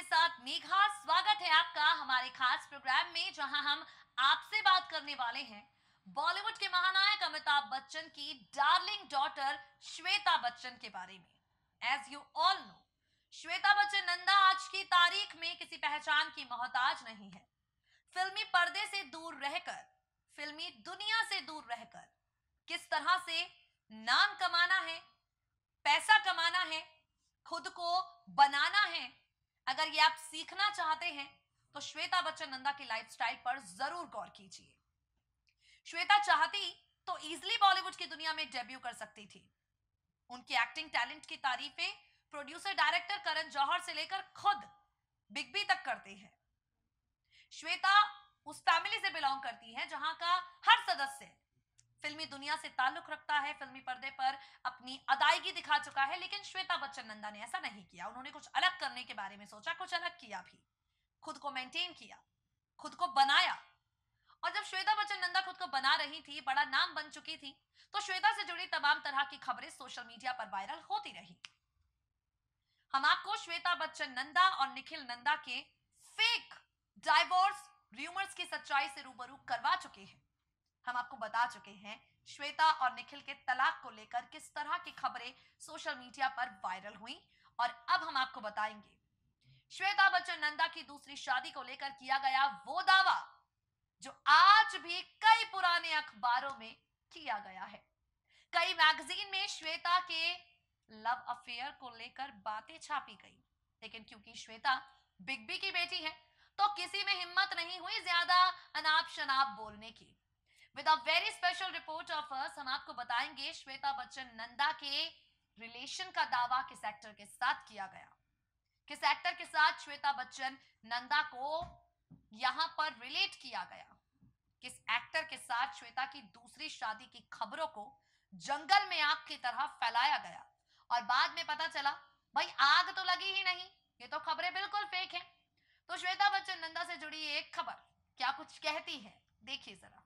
साथ मेघा। स्वागत है आपका हमारे खास प्रोग्राम में, जहां हम आपसे बात करने वाले हैं बॉलीवुड के महानायक अमिताभ बच्चन की डार्लिंग डॉटर श्वेता बच्चन के बारे में। As you all know, Shweta Bachchan Nanda आज की तारीख में किसी पहचान की मोहताज नहीं है। फिल्मी पर्दे से दूर रहकर, फिल्मी दुनिया से दूर रहकर किस तरह से नाम कमाना है, पैसा कमाना है, खुद को बनाना है, अगर ये आप सीखना चाहते हैं तो श्वेता बच्चन नंदा की लाइफस्टाइल पर जरूर गौर कीजिए। श्वेता चाहती तो इजीली बॉलीवुड की दुनिया में डेब्यू कर सकती थी। उनकी एक्टिंग टैलेंट की तारीफें प्रोड्यूसर डायरेक्टर करण जौहर से लेकर खुद बिग बी तक करते हैं। श्वेता उस फैमिली से बिलोंग करती है जहां का हर सदस्य फिल्मी दुनिया से ताल्लुक रखता है, फिल्मी पर्दे पर अपनी अदायगी दिखा चुका है। लेकिन श्वेता बच्चन नंदा ने ऐसा नहीं किया। उन्होंने कुछ अलग करने के बारे में सोचा, कुछ अलग किया भी, खुद को मेंटेन किया, खुद को बनाया। और जब श्वेता बच्चन नंदा खुद को बना रही थी, बड़ा नाम बन चुकी थी, तो श्वेता से जुड़ी तमाम तरह की खबरें सोशल मीडिया पर वायरल होती रही। हम आपको श्वेता बच्चन नंदा और निखिल नंदा के फेक डाइवोर्स रूमर्स की सच्चाई से रूबरू करवा चुके हैं। हम आपको बता चुके हैं श्वेता और निखिल के तलाक को लेकर किस तरह की खबरें सोशल मीडिया पर वायरल हुई। और अब हम आपको बताएंगे श्वेता बच्चन नंदा की दूसरी शादी को लेकर किया गया वो दावा जो आज भी कई पुराने अखबारों में किया गया है। कई मैगजीन में श्वेता के लव अफेयर को लेकर बातें छापी गई, लेकिन क्योंकि श्वेता बिग बी की बेटी है तो किसी में हिम्मत नहीं हुई ज्यादा अनाप शनाप बोलने की। With a very special report of us, हम आपको बताएंगे श्वेता बच्चन नंदा के रिलेशन का दावा किस एक्टर के साथ किया गया, किस एक्टर के साथ श्वेता बच्चन नंदा को यहां पर रिलेट किया गया, किस एक्टर के साथ श्वेता की दूसरी शादी की खबरों को जंगल में आग की तरह फैलाया गया। और बाद में पता चला भाई आग तो लगी ही नहीं, ये तो खबरें बिल्कुल फेक हैं। तो श्वेता बच्चन नंदा से जुड़ी एक खबर क्या कुछ कहती है, देखिए जरा।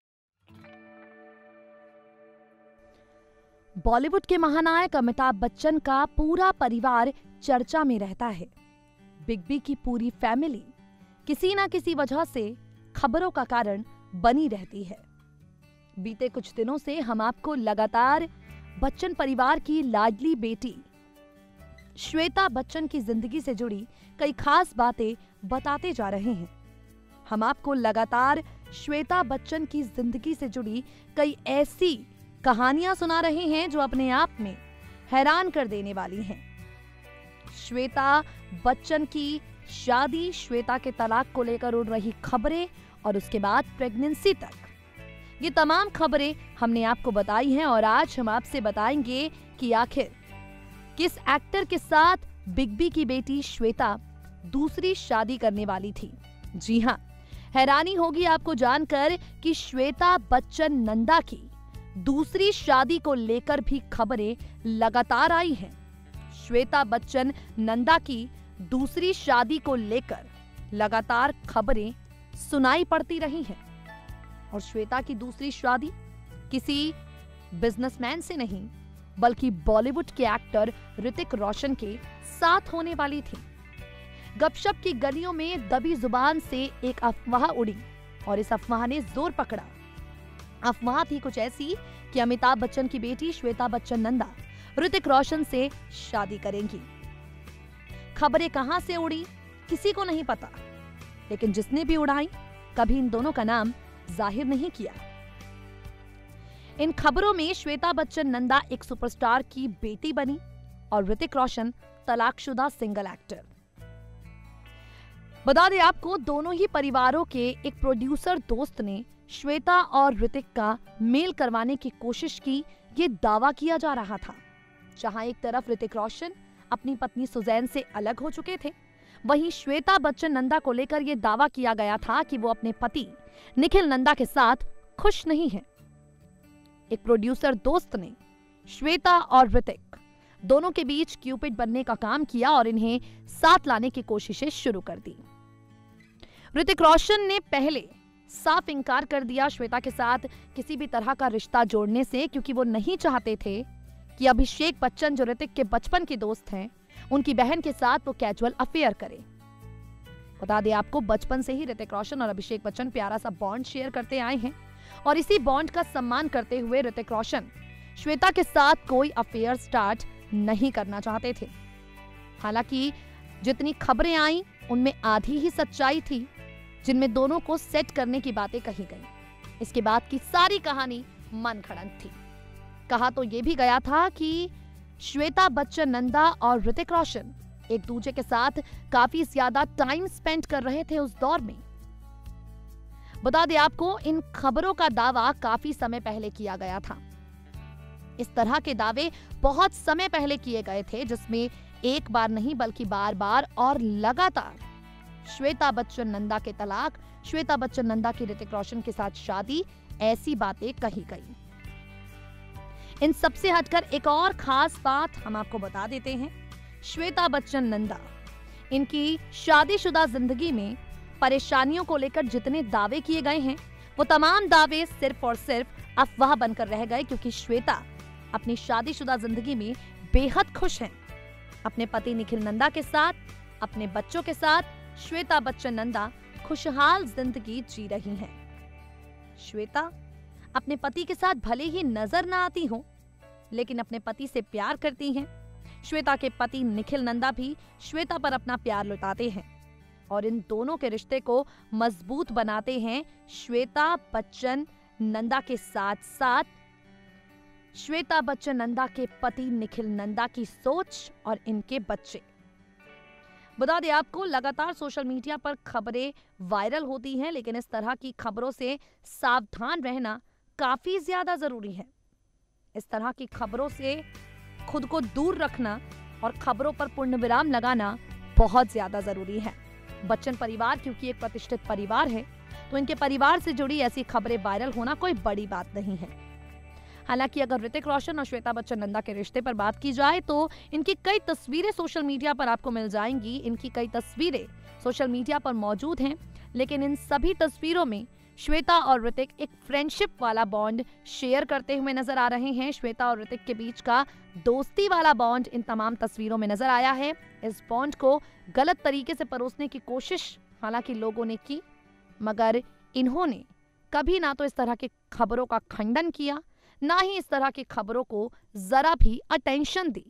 बॉलीवुड के महानायक अमिताभ बच्चन का पूरा परिवार चर्चा में रहता है। बिग बी की पूरी फैमिली किसी ना किसी वजह से खबरों का कारण बनी रहती है। बीते कुछ दिनों से हम आपको लगातार बच्चन परिवार की लाडली बेटी श्वेता बच्चन की जिंदगी से जुड़ी कई खास बातें बताते जा रहे हैं। हम आपको लगातार श्वेता बच्चन की जिंदगी से जुड़ी कई ऐसी कहानियां सुना रहे हैं जो अपने आप में हैरान कर देने वाली हैं। श्वेता बच्चन की शादी, श्वेता के तलाक को लेकर उड़ रही खबरें और उसके बाद प्रेगनेंसी तक, ये तमाम खबरें हमने आपको बताई हैं। और आज हम आपसे बताएंगे कि आखिर किस एक्टर के साथ बिग बी की बेटी श्वेता दूसरी शादी करने वाली थी। जी हां, हैरानी होगी आपको जानकर कि श्वेता बच्चन नंदा की दूसरी शादी को लेकर भी खबरें लगातार आई हैं। श्वेता बच्चन नंदा की दूसरी शादी को लेकर लगातार खबरें सुनाई पड़ती रही हैं। और श्वेता की दूसरी शादी किसी बिजनेसमैन से नहीं बल्कि बॉलीवुड के एक्टर ऋतिक रोशन के साथ होने वाली थी। गपशप की गलियों में दबी जुबान से एक अफवाह उड़ी और इस अफवाह ने जोर पकड़ा। अफवाह थी कुछ ऐसी कि अमिताभ बच्चन की बेटी श्वेता बच्चन नंदा ऋतिक रोशन से शादी करेंगी। खबरें कहां से उड़ी किसी को नहीं पता, लेकिन जिसने भी उड़ाई कभी इन दोनों का नाम जाहिर नहीं किया। इन खबरों में श्वेता बच्चन नंदा एक सुपरस्टार की बेटी बनी और ऋतिक रोशन तलाकशुदा सिंगल एक्टर। बता दें आपको, दोनों ही परिवारों के एक प्रोड्यूसर दोस्त ने श्वेता और ऋतिक का मेल करवाने की कोशिश की, ये दावा किया जा रहा था। जहां एक तरफ ऋतिक रोशन अपनी पत्नी सुजैन से अलग हो चुके थे, वहीं श्वेता बच्चन नंदा को लेकर यह दावा किया गया था कि वो अपने पति निखिल नंदा के साथ खुश नहीं है। एक प्रोड्यूसर दोस्त ने श्वेता और ऋतिक दोनों के बीच क्यूपिड बनने का काम किया और इन्हें साथ लाने की कोशिशें शुरू कर दी। ऋतिक रोशन ने पहले साफ इनकार कर दिया श्वेता के साथ किसी भी तरह का रिश्ता जोड़ने से, क्योंकि वो नहीं चाहते थे कि अभिषेक बच्चन जो ऋतिक के बचपन के दोस्त हैं, उनकी बहन के साथ वो कैजुअल अफेयर करे। बता दें आपको, बचपन से ही ऋतिक रोशन और अभिषेक बच्चन प्यारा सा बॉन्ड शेयर करते आए हैं और इसी बॉन्ड का सम्मान करते हुए ऋतिक रोशन श्वेता के साथ कोई अफेयर स्टार्ट नहीं करना चाहते थे। हालांकि जितनी खबरें आई उनमें आधी ही सच्चाई थी, जिनमें दोनों को सेट करने की बातें कही गई। इसके बाद की सारी कहानी मनगढ़ंत थी। कहा तो यह भी गया था कि श्वेता बच्चन नंदा और ऋतिक रोशन एक दूसरे के साथ काफी ज्यादा टाइम स्पेंड कर रहे थे उस दौर में। बता दें आपको, इन खबरों का दावा काफी समय पहले किया गया था। इस तरह के दावे बहुत समय पहले किए गए थे, जिसमें एक बार नहीं बल्कि बार बार और लगातार श्वेता बच्चन नंदा के तलाक, श्वेता बच्चन नंदा की ऋतिक रोशन के साथ शादी, ऐसी बातें कही गई। इन सबसे हटकर एक और खास बात हम आपको बता देते हैं। श्वेता बच्चन नंदा, इनकी शादीशुदा जिंदगी में परेशानियों को लेकर जितने दावे किए गए हैं, वो तमाम दावे सिर्फ और सिर्फ अफवाह बनकर रह गए, क्योंकि श्वेता अपनी शादीशुदा जिंदगी में बेहद खुश हैं। अपने पति निखिल नंदा के साथ, अपने बच्चों के साथ श्वेता बच्चन नंदा खुशहाल जिंदगी जी रही हैं। श्वेता अपने पति के साथ भले ही नजर ना आती हो, लेकिन अपने पति से प्यार करती हैं। श्वेता के पति निखिल नंदा भी श्वेता पर अपना प्यार लुटाते हैं और इन दोनों के रिश्ते को मजबूत बनाते हैं श्वेता बच्चन नंदा के साथ साथ श्वेता बच्चन नंदा के पति निखिल नंदा की सोच और इनके बच्चे। बता दें आपको, लगातार सोशल मीडिया पर खबरें वायरल होती हैं, लेकिन इस तरह की खबरों से सावधान रहना काफी ज्यादा जरूरी है। इस तरह की खबरों से खुद को दूर रखना और खबरों पर पूर्ण विराम लगाना बहुत ज्यादा जरूरी है। बच्चन परिवार क्योंकि एक प्रतिष्ठित परिवार है, तो इनके परिवार से जुड़ी ऐसी खबरें वायरल होना कोई बड़ी बात नहीं है। हालांकि अगर ऋतिक रोशन और श्वेता बच्चन नंदा के रिश्ते पर बात की जाए तो इनकी कई तस्वीरें सोशल मीडिया पर आपको मिल जाएंगी। इनकी कई तस्वीरें सोशल मीडिया पर मौजूद हैं, लेकिन इन सभी तस्वीरों में श्वेता और ऋतिक एक फ्रेंडशिप वाला बॉन्ड शेयर करते हुए नजर आ रहे हैं। श्वेता और ऋतिक के बीच का दोस्ती वाला बॉन्ड इन तमाम तस्वीरों में नजर आया है। इस बॉन्ड को गलत तरीके से परोसने की कोशिश हालांकि लोगों ने की, मगर इन्होंने कभी ना तो इस तरह की खबरों का खंडन किया, ना ही इस तरह की खबरों को जरा भी अटेंशन दी।